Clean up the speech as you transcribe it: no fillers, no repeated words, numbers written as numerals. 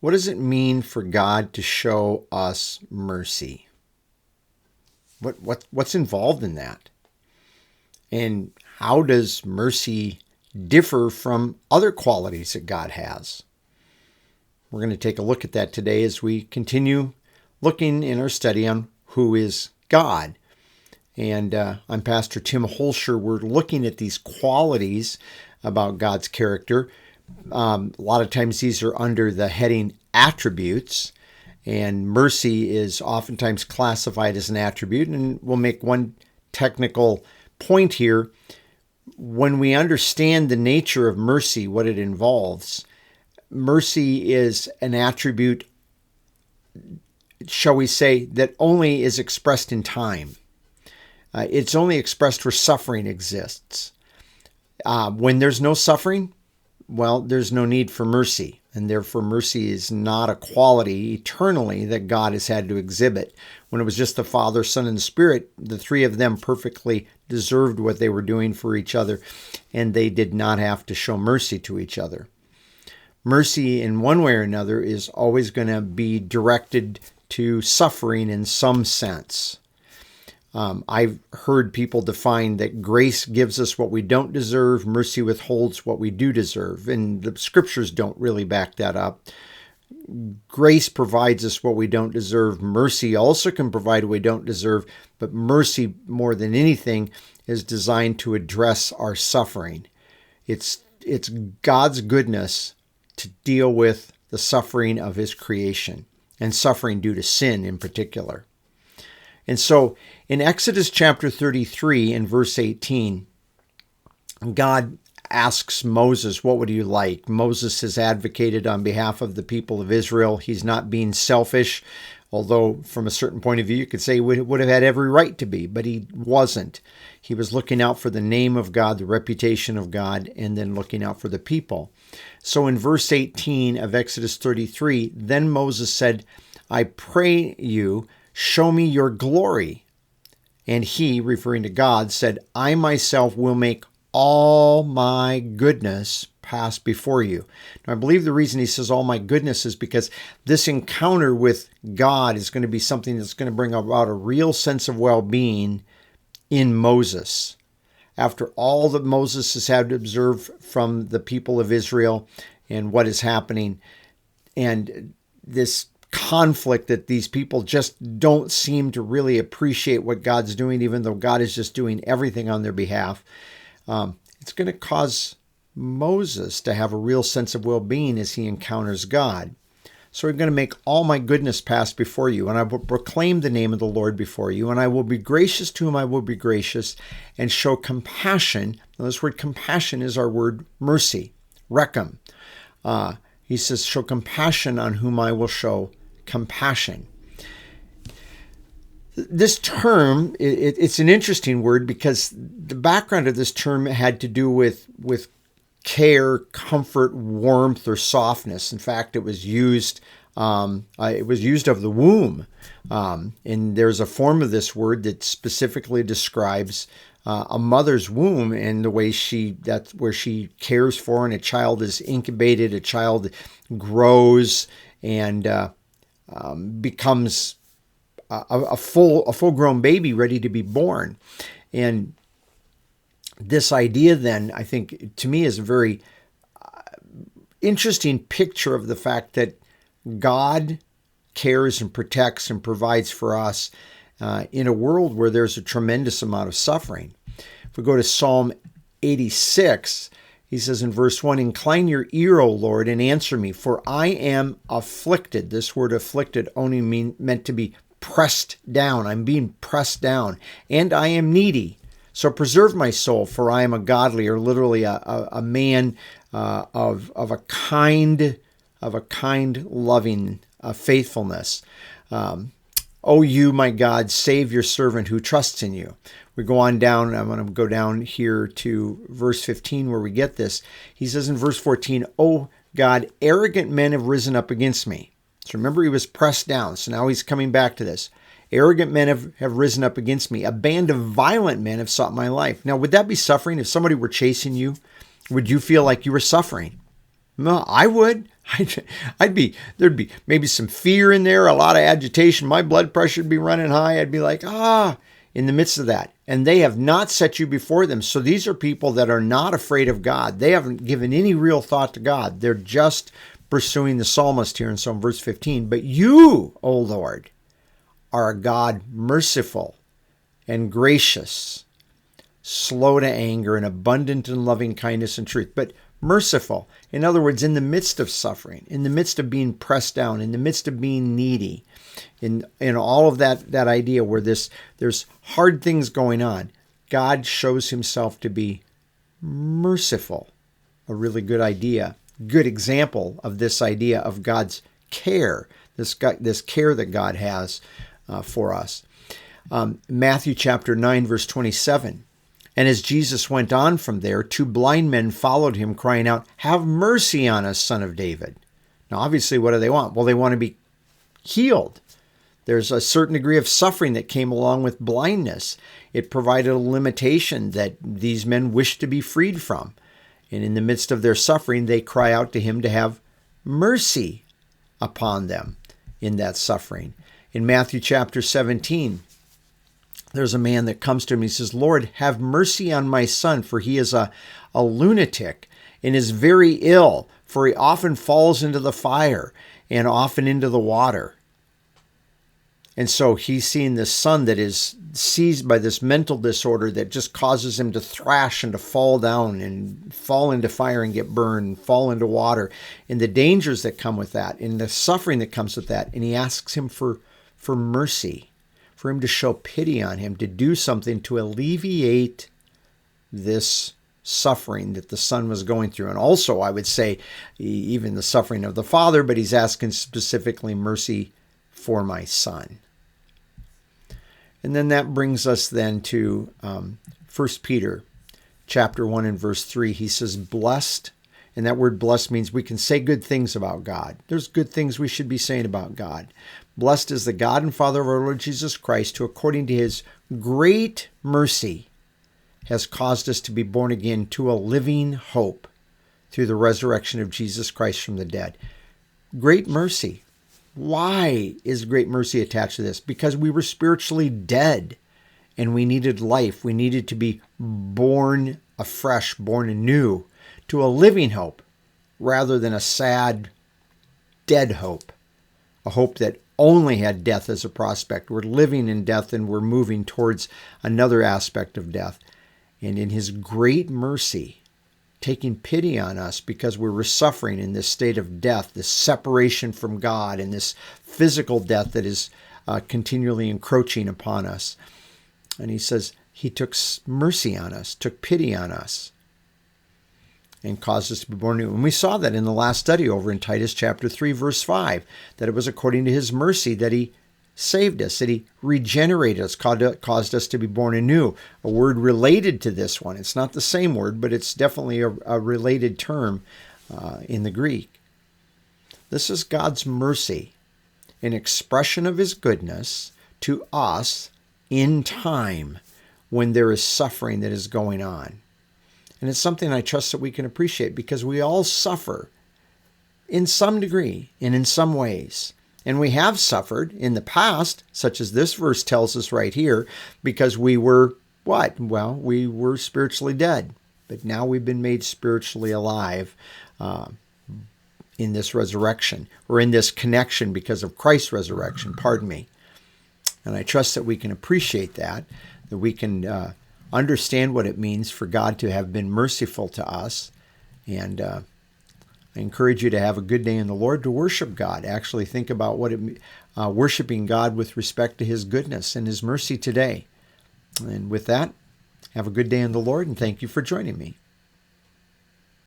What does it mean for God to show us mercy? What's involved in that? And how does mercy differ from other qualities that God has? We're going to take a look at that today as we continue looking in our study on who is God. And I'm Pastor Tim Holscher. We're looking at these qualities about God's character. A lot of times these are under the heading attributes, and mercy is oftentimes classified as an attribute. And we'll make one technical point here. When we understand the nature of mercy, what it involves, mercy is an attribute, shall we say, that only is expressed in time. It's only expressed where suffering exists. When there's no suffering, well, there's no need for mercy. And therefore, mercy is not a quality eternally that God has had to exhibit. When it was just the Father, Son, and Spirit, the three of them perfectly deserved what they were doing for each other, and they did not have to show mercy to each other. Mercy, in one way or another, is always going to be directed to suffering in some sense. I've heard people define that grace gives us what we don't deserve, mercy withholds what we do deserve, and the scriptures don't really back that up. Grace provides us what we don't deserve. Mercy also can provide what we don't deserve, but mercy, more than anything, is designed to address our suffering. It's God's goodness to deal with the suffering of His creation, and suffering due to sin in particular. And so in Exodus chapter 33 and verse 18, God asks Moses, what would you like? Moses has advocated on behalf of the people of Israel. He's not being selfish, although from a certain point of view, you could say he would have had every right to be, but he wasn't. He was looking out for the name of God, the reputation of God, and then looking out for the people. So in verse 18 of Exodus 33, then Moses said, I pray you, show me your glory. And he, referring to God, said, I myself will make all my goodness pass before you. Now, I believe the reason he says all my goodness is because this encounter with God is going to be something that's going to bring about a real sense of well-being in Moses. After all that Moses has had to observe from the people of Israel and what is happening, and this conflict that these people just don't seem to really appreciate what God's doing, even though God is just doing everything on their behalf. It's going to cause Moses to have a real sense of well-being as he encounters God. So I'm going to make all my goodness pass before you, and I will proclaim the name of the Lord before you, and I will be gracious to whom I will be gracious, and show compassion. Now, this word compassion is our word mercy, rechem. He says, show compassion on whom I will show compassion. This term, it's an interesting word because the background of this term had to do with care, comfort, warmth, or softness. In fact, it was used of the womb. And there's a form of this word that specifically describes a mother's womb and the way that's where she cares for, and a child is incubated, a child grows and becomes a full-grown baby ready to be born. And this idea then, I think, to me is a very interesting picture of the fact that God cares and protects and provides for us in a world where there's a tremendous amount of suffering. If we go to Psalm 86, he says in verse 1, incline your ear, O Lord, and answer me, for I am afflicted. This word afflicted only meant to be pressed down. I'm being pressed down, and I am needy. So preserve my soul, for I am a godly, or literally a man of a kind, loving faithfulness. O you, my God, save your servant who trusts in you. We go on down, I'm going to go down here to verse 15 where we get this. He says in verse 14, O God, arrogant men have risen up against me. So remember, he was pressed down. So now he's coming back to this. Arrogant men have risen up against me. A band of violent men have sought my life. Now, would that be suffering? If somebody were chasing you, would you feel like you were suffering? No, I would. there'd be maybe some fear in there, a lot of agitation. My blood pressure would be running high. I'd be like, in the midst of that. And they have not set you before them. So these are people that are not afraid of God. They haven't given any real thought to God. They're just pursuing the psalmist here in Psalm verse 15. But you, O Lord, are a God merciful and gracious, slow to anger, and abundant in loving kindness and truth. But merciful. In other words, in the midst of suffering, in the midst of being pressed down, in the midst of being needy, in all of that idea where there's hard things going on, God shows himself to be merciful. A really good idea, good example of this idea of God's care, this care that God has for us. Matthew chapter 9, verse 27. And as Jesus went on from there, 2 blind men followed him, crying out, "Have mercy on us, Son of David." Now, obviously, what do they want? Well, they want to be healed. There's a certain degree of suffering that came along with blindness. It provided a limitation that these men wished to be freed from. And in the midst of their suffering, they cry out to him to have mercy upon them in that suffering. In Matthew chapter 17, there's a man that comes to him and he says, "Lord, have mercy on my son, for he is a lunatic and is very ill, for he often falls into the fire and often into the water." And so he's seeing this son that is seized by this mental disorder that just causes him to thrash and to fall down and fall into fire and get burned, fall into water, and the dangers that come with that and the suffering that comes with that. And he asks him for mercy, for him to show pity on him, to do something to alleviate this suffering that the son was going through. And also, I would say, even the suffering of the father, but he's asking specifically mercy for my son. And then that brings us then to 1 Peter chapter 1 and verse 3. He says, "Blessed," and that word blessed means we can say good things about God. There's good things we should be saying about God. "Blessed is the God and Father of our Lord Jesus Christ, who according to his great mercy has caused us to be born again to a living hope through the resurrection of Jesus Christ from the dead." Great mercy. Why is great mercy attached to this? Because we were spiritually dead and we needed life. We needed to be born afresh, born anew to a living hope rather than a sad, dead hope, a hope that only had death as a prospect. We're living in death and we're moving towards another aspect of death. And in his great mercy, taking pity on us because we were suffering in this state of death, this separation from God, and this physical death that is continually encroaching upon us. And he says he took mercy on us, took pity on us, and caused us to be born new. And we saw that in the last study over in Titus chapter 3, verse 5, that it was according to his mercy that he saved us, that he regenerated us, caused us to be born anew. A word related to this one. It's not the same word, but it's definitely a related term in the Greek. This is God's mercy, an expression of his goodness to us in time when there is suffering that is going on. And it's something I trust that we can appreciate because we all suffer in some degree and in some ways. And we have suffered in the past, such as this verse tells us right here, because we were what? Well, we were spiritually dead, but now we've been made spiritually alive in this resurrection, or in this connection because of Christ's resurrection, pardon me. And I trust that we can appreciate that we can understand what it means for God to have been merciful to us. And I encourage you to have a good day in the Lord, to worship God. Actually think about what worshiping God with respect to his goodness and his mercy today. And with that, have a good day in the Lord, and thank you for joining me.